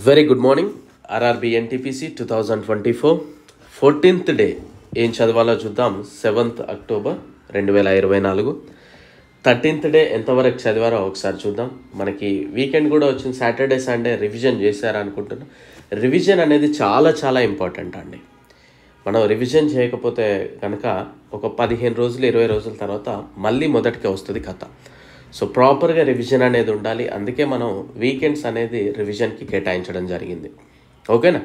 Very good morning. RRB NTPC 2024 14th day ఏం చదవాలో చూద్దాం. 7th October 2024. 13th డే ఎంతవరకు చదివారో ఒకసారి చూద్దాం. మనకి వీకెండ్ కూడా వచ్చింది, సాటర్డే సండే రివిజన్ చేశారనుకుంటున్నాం. రివిజన్ అనేది చాలా చాలా ఇంపార్టెంట్ అండి. మనం రివిజన్ చేయకపోతే కనుక ఒక 15 రోజులు 20 రోజుల తర్వాత మళ్ళీ మొదటికే వస్తుంది కథ. సో ప్రాపర్గా రివిజన్ అనేది ఉండాలి. అందుకే మనం వీకెండ్స్ అనేది రివిజన్కి కేటాయించడం జరిగింది. ఓకేనా?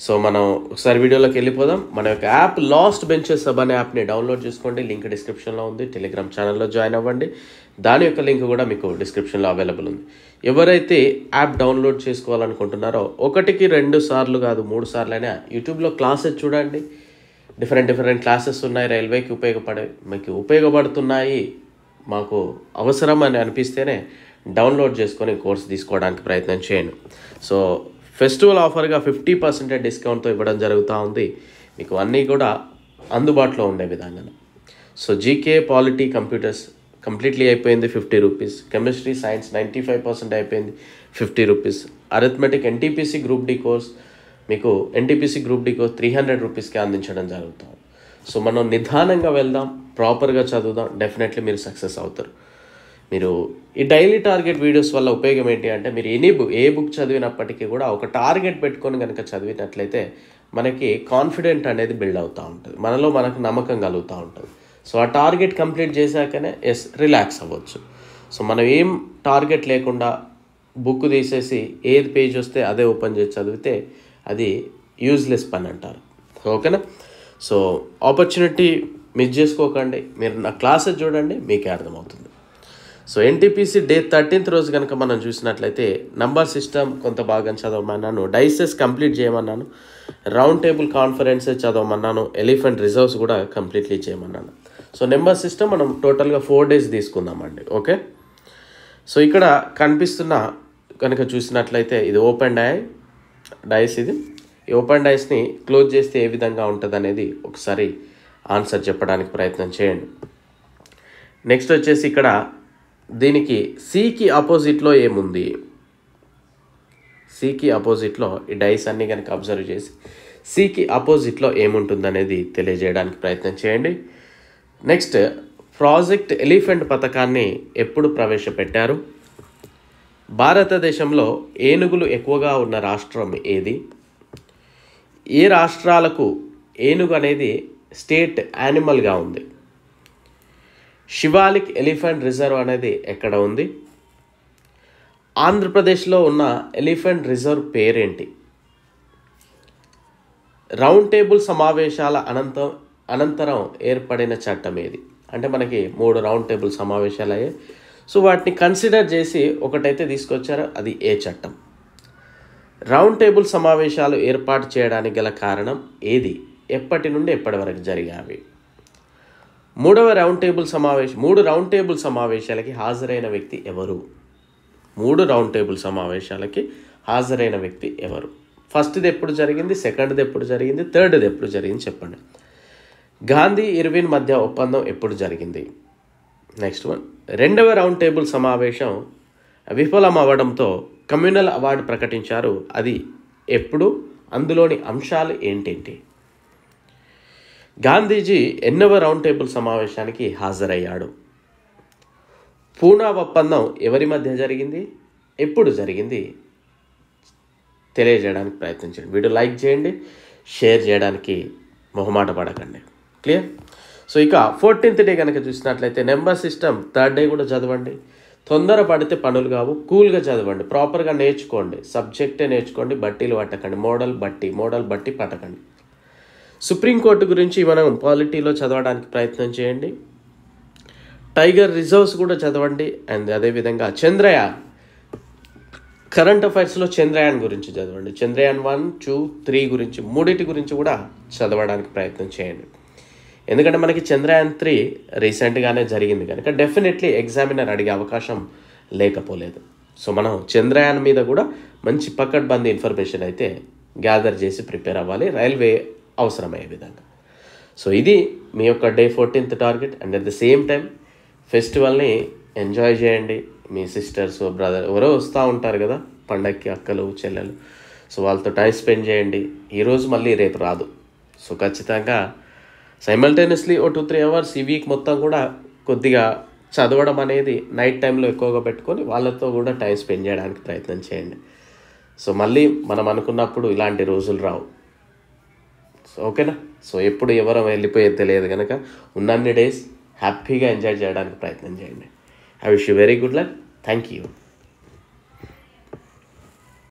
సో మనం ఒకసారి వీడియోలోకి వెళ్ళిపోదాం. మన యొక్క యాప్ లాస్ట్ బెంచెస్ సబ్ అనే యాప్ని డౌన్లోడ్ చేసుకోండి. లింక్ డిస్క్రిప్షన్లో ఉంది. టెలిగ్రామ్ ఛానల్లో జాయిన్ అవ్వండి. దాని యొక్క లింక్ కూడా మీకు డిస్క్రిప్షన్లో అవైలబుల్ ఉంది. ఎవరైతే యాప్ డౌన్లోడ్ చేసుకోవాలనుకుంటున్నారో 1కి 2 సార్లు కాదు 3 సార్లు అయినా యూట్యూబ్లో క్లాసెస్ చూడండి. డిఫరెంట్ క్లాసెస్ ఉన్నాయి. రైల్వేకి మీకు ఉపయోగపడుతున్నాయి, మాకు అవసరం అని అనిపిస్తేనే డౌన్లోడ్ చేసుకొని కోర్స్ తీసుకోవడానికి ప్రయత్నం చేయండి. సో ఫెస్టివల్ ఆఫర్గా 50% డిస్కౌంట్తో ఇవ్వడం జరుగుతూ ఉంది. మీకు అన్నీ కూడా అందుబాటులో ఉండే విధంగా. So GK, polity, computers completely అయిపోయింది 50 రూపీస్. కెమిస్ట్రీ, సైన్స్ 95% అయిపోయింది 50 rupees. Arithmetic NTPC group D course మీకు ఎన్టీపీసీ గ్రూప్ డి కోర్స్ 300 రూపీస్కి అందించడం జరుగుతుంది. సో మనం నిదానంగా వెళ్దాం, ప్రాపర్గా చదువుదాం. డెఫినెట్లీ మీరు సక్సెస్ అవుతారు. మీరు ఈ డైలీ టార్గెట్ వీడియోస్ వల్ల ఉపయోగం ఏంటి అంటే, మీరు ఏ బుక్ చదివినప్పటికీ కూడా ఒక టార్గెట్ పెట్టుకొని కనుక చదివినట్లయితే మనకి కాన్ఫిడెంట్ అనేది బిల్డ్ అవుతూ ఉంటుంది, మనకు నమ్మకం కలుగుతూ ఉంటుంది. సో ఆ టార్గెట్ కంప్లీట్ చేశాకనే రిలాక్స్ అవ్వచ్చు. సో మనం ఏం టార్గెట్ లేకుండా బుక్ తీసేసి ఏది పేజ్ వస్తే అదే ఓపెన్ చేసి చదివితే అది యూజ్లెస్ పని అంటారు. ఓకేనా? సో ఆపర్చునిటీ మిస్ చేసుకోకండి. మీరు నా క్లాసెస్ చూడండి, మీకే అర్థమవుతుంది. సో ఎన్టీపీసీ డే 13th రోజు కనుక మనం చూసినట్లయితే నంబర్ సిస్టమ్ కొంత భాగం చదవమన్నాను, డైసెస్ కంప్లీట్ చేయమన్నాను, రౌండ్ టేబుల్ కాన్ఫరెన్సెస్ చదవమన్నాను, ఎలిఫెంట్ రిజర్వ్స్ కూడా కంప్లీట్లీ చేయమన్నాను. సో నెంబర్ సిస్టమ్ మనం టోటల్గా 4 days తీసుకుందామండి. ఓకే? సో ఇక్కడ కనిపిస్తున్న కనుక చూసినట్లయితే ఇది ఓపెన్ డైస్. ఇది ఈ ఓపెన్ డైస్ని క్లోజ్ చేస్తే ఏ విధంగా ఉంటుంది అనేది ఒకసారి ఆన్సర్ చెప్పడానికి ప్రయత్నం చేయండి. నెక్స్ట్ వచ్చేసి ఇక్కడ దీనికి సికి ఆపోజిట్లో ఏముంది, సికి ఆపోజిట్లో ఈ డైస్ అన్నీ కనుక అబ్జర్వ్ చేసి సికి ఆపోజిట్లో ఏముంటుంది అనేది తెలియజేయడానికి ప్రయత్నం చేయండి. నెక్స్ట్, ప్రాజెక్ట్ ఎలిఫెంట్ పథకాన్ని ఎప్పుడు ప్రవేశపెట్టారు? భారతదేశంలో ఏనుగులు ఎక్కువగా ఉన్న రాష్ట్రం ఏది? ఏ రాష్ట్రాలకు ఏనుగు అనేది స్టేట్ యానిమల్గా ఉంది? శివాలిక్ ఎలిఫెంట్ రిజర్వ్ అనేది ఎక్కడ ఉంది? ఆంధ్రప్రదేశ్లో ఉన్న ఎలిఫెంట్ రిజర్వ్ పేరేంటి? రౌండ్ టేబుల్ సమావేశాల అనంతరం ఏర్పడిన చట్టం ఏది? అంటే మనకి 3 రౌండ్ టేబుల్ సమావేశాలు అయ్యాయి. సో వాటిని కన్సిడర్ చేసి ఒకటైతే తీసుకొచ్చారో అది ఏ చట్టం? రౌండ్ టేబుల్ సమావేశాలు ఏర్పాటు చేయడానికి గల కారణం ఏది? ఎప్పటి నుండి ఎప్పటి వరకు జరిగావి? 3 రౌండ్ టేబుల్ సమావేశాలకి హాజరైన వ్యక్తి ఎవరు? 3 రౌండ్ టేబుల్ సమావేశాలకి హాజరైన వ్యక్తి ఎవరు? ఫస్ట్ది ఎప్పుడు జరిగింది, సెకండ్ది ఎప్పుడు జరిగింది, థర్డ్ది ఎప్పుడు జరిగింది చెప్పండి. గాంధీ ఇర్విన్ మధ్య ఒప్పందం ఎప్పుడు జరిగింది? నెక్స్ట్ వన్, 2వ రౌండ్ టేబుల్ సమావేశం విఫలం అవ్వడంతో కమ్యూనల్ అవార్డు ప్రకటించారు. అది ఎప్పుడు? అందులోని అంశాలు ఏంటేంటి? గాంధీజీ ఎన్నవ రౌండ్ టేబుల్ సమావేశానికి హాజరయ్యాడు? పూనా ఒప్పందం ఎవరి మధ్య జరిగింది, ఎప్పుడు జరిగింది తెలియజేయడానికి ప్రయత్నించండి. వీడియో లైక్ చేయండి, షేర్ చేయడానికి మొహమాట పడకండి. క్లియర్? సో ఇక 14th డే కనుక చూసినట్లయితే నెంబర్ సిస్టమ్ 3rd డే కూడా చదవండి. తొందర పడితే పనులు కావు, కూల్గా చదవండి, ప్రాపర్గా నేర్చుకోండి, సబ్జెక్టే నేర్చుకోండి, బట్టీలు పట్టకండి, మోడల్ బట్టి పట్టకండి. సుప్రీంకోర్టు గురించి మనం పాలిటీలో చదవడానికి ప్రయత్నం చేయండి. టైగర్ రిజర్వ్స్ కూడా చదవండి. అండ్ అదేవిధంగా చంద్రయాన్, కరెంట్ అఫైర్స్లో చంద్రయాన్ గురించి చదవండి. చంద్రయాన్ 1, 2, 3 గురించి 3 గురించి కూడా చదవడానికి ప్రయత్నం చేయండి. ఎందుకంటే మనకి చంద్రయాన్ 3 రీసెంట్గానే జరిగింది కనుక డెఫినెట్లీ ఎగ్జామినర్ అడిగే అవకాశం లేకపోలేదు. సో మనం చంద్రయాన్ మీద కూడా మంచి పకడ్బందీ ఇన్ఫర్మేషన్ అయితే గ్యాదర్ చేసి ప్రిపేర్ అవ్వాలి, రైల్వే అవసరమయ్యే విధంగా. సో ఇది మీ యొక్క day 14th target. And at the same time ఫెస్టివల్ని ఎంజాయ్ చేయండి. మీ సిస్టర్స్, బ్రదర్ ఎవరో వస్తూ ఉంటారు కదా పండగకి, అక్కలు చెల్లెలు. సో వాళ్ళతో టైం స్పెండ్ చేయండి. ఈరోజు మళ్ళీ రేపు రాదు. సో ఖచ్చితంగా సైమల్టేనియస్లీ 2-3 అవర్స్ ఈ వీక్ మొత్తం కూడా కొద్దిగా చదవడం అనేది నైట్ టైంలో ఎక్కువగా పెట్టుకొని వాళ్ళతో కూడా టైం స్పెండ్ చేయడానికి ప్రయత్నం చేయండి. సో మళ్ళీ మనం అనుకున్నప్పుడు ఇలాంటి రోజులు రావు. సో ఓకేనా? సో ఎప్పుడు ఎవరు వెళ్ళిపోయేది తెలియదు కనుక ఉన్నన్ని డేస్ హ్యాపీగా ఎంజాయ్ చేయడానికి ప్రయత్నం చేయండి. I wish you very good luck. Thank you.